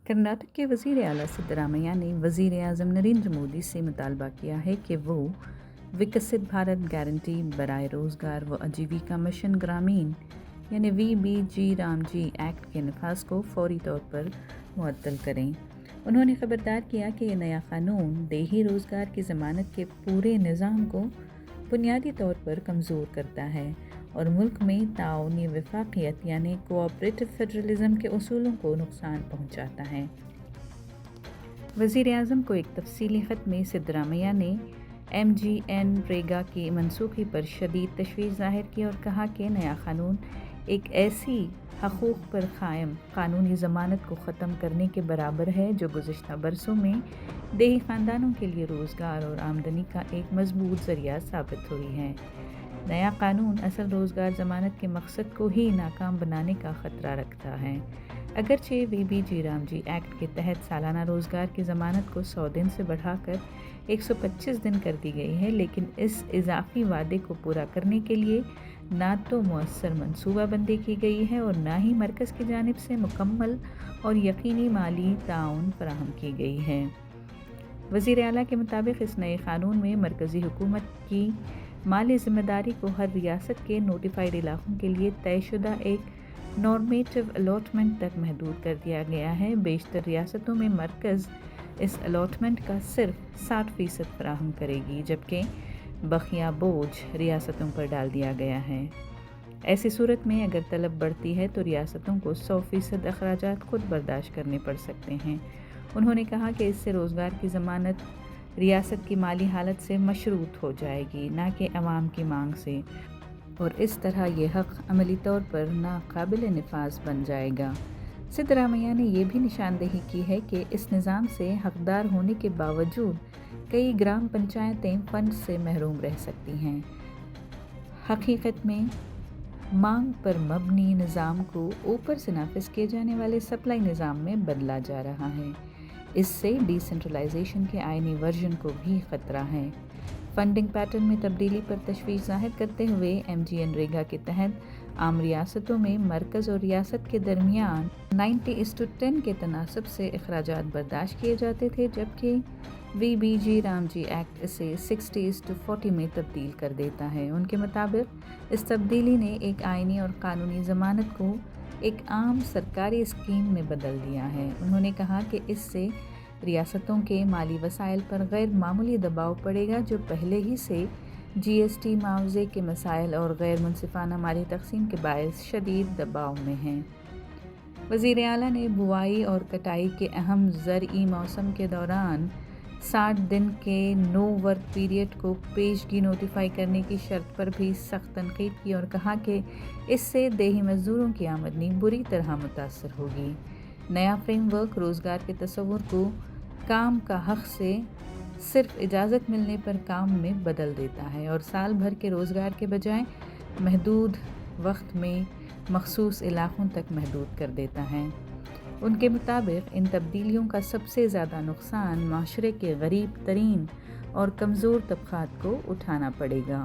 कर्नाटक के वज़ीर आला सिद्धरामैया ने वज़ीर आज़म नरेंद्र मोदी से मुतालबा किया है कि वो विकसित भारत गारंटी बराए रोज़गार व आजीविका मिशन ग्रामीण यानी VBG रामजी एक्ट के नफाज को फौरी तौर पर मुअत्तल करें। उन्होंने खबरदार किया कि ये नया कानून देही रोज़गार की ज़मानत के पूरे निज़ाम को बुनियादी तौर पर कमज़ोर करता है और मुल्क में ताउनी वफाकियत यानी कोऑपरेटिव फेडरलिज्म के उसूलों को नुकसान पहुंचाता है। वज़ीर आज़म को एक तफसीली ख़त में सिद्धरामैया ने MGNरेगा की मनसूखी पर शदीद तशवीश ज़ाहिर की और कहा कि नया कानून एक ऐसी हकूक़ पर कायम कानूनी ज़मानत को ख़त्म करने के बराबर है जो गुज़िश्ता बरसों में देही ख़ानदानों के लिए रोज़गार और आमदनी का एक मजबूत ज़रिया साबित हुई है। नया कानून असल रोज़गार ज़मानत के मकसद को ही नाकाम बनाने का ख़तरा रखता है। अगरचे VBG रामजी एक्ट के तहत सालाना रोज़गार की ज़मानत को 100 दिन से बढ़ाकर 125 दिन कर दी गई है, लेकिन इस इजाफी वादे को पूरा करने के लिए ना तो मुअस्सर मनसूबाबंदी की गई है और ना ही मरकज़ की जानिब से मुकम्मल और यकीनी माली ताउन फराहम की गई है। वज़ीर आला के मुताबिक इस नए कानून में मरकज़ी हुकूमत की माली ज़िम्मेदारी को हर रियासत के नोटिफाइड इलाक़ों के लिए तयशुदा एक नॉर्मेटिव अलॉटमेंट तक महदूद कर दिया गया है। बेशतर रियासतों में मरकज़ इस अलॉटमेंट का सिर्फ 60% फराहम करेगी, जबकि बकिया बोझ रियासतों पर डाल दिया गया है। ऐसी सूरत में अगर तलब बढ़ती है तो रियासतों को 100% अखराजात खुद बर्दाश्त करने पड़ सकते हैं। उन्होंने कहा कि इससे रोज़गार की ज़मानत रियासत की माली हालत से मशरूत हो जाएगी, ना कि अवाम की मांग से, और इस तरह ये हक़ अमली तौर पर नाकाबिल नफाज बन जाएगा। सिद्धरामैया ने यह भी निशानदेही की है कि इस निज़ाम से हक़दार होने के बावजूद कई ग्राम पंचायतें फ़ंड से महरूम रह सकती हैं। हकीकत में मांग पर मबनी निज़ाम को ऊपर से नाफिज किए जाने वाले सप्लाई निज़ाम में बदला जा रहा है। इससे डिसेंट्रलाइजेशन के आईनी वर्जन को भी ख़तरा है। फंडिंग पैटर्न में तब्दीली पर तशवीश ज़ाहिर करते हुए MGNरेगा के तहत आम रियासतों में मरकज़ और रियासत के दरमियान 90:10 के तनासब से अखराजात बर्दाश्त किए जाते थे, जबकि VBG रामजी एक्ट इसे 60:40 में तब्दील कर देता है। उनके मुताबिक इस तब्दीली ने एक आईनी और कानूनी ज़मानत को एक आम सरकारी स्कीम में बदल दिया है। उन्होंने कहा कि इससे रियासतों के माली वसाइल पर गैर मामूली दबाव पड़ेगा, जो पहले ही से GST मुआवजे के मसाइल और गैर मुनसिफाना माली तकसीम के बायस शदीद दबाव में हैं। वज़ीर आला ने बुआई और कटाई के अहम ज़रई मौसम के दौरान 60 दिन के नो वर्क पीरियड को पेशगी नोटिफाई करने की शर्त पर भी सख्त तनकीद की और कहा कि इससे देही मज़दूरों की आमदनी बुरी तरह मुतासर होगी। नया फ्रेमवर्क रोज़गार के तस्वुर को काम का हक़ से सिर्फ इजाज़त मिलने पर काम में बदल देता है और साल भर के रोज़गार के बजाय महदूद वक्त में मखसूस इलाक़ों तक महदूद कर देता है। उनके मुताबिक इन तब्दीलियों का सबसे ज़्यादा नुकसान माशरे के गरीब तरीन और कमज़ोर तबक़ात को उठाना पड़ेगा।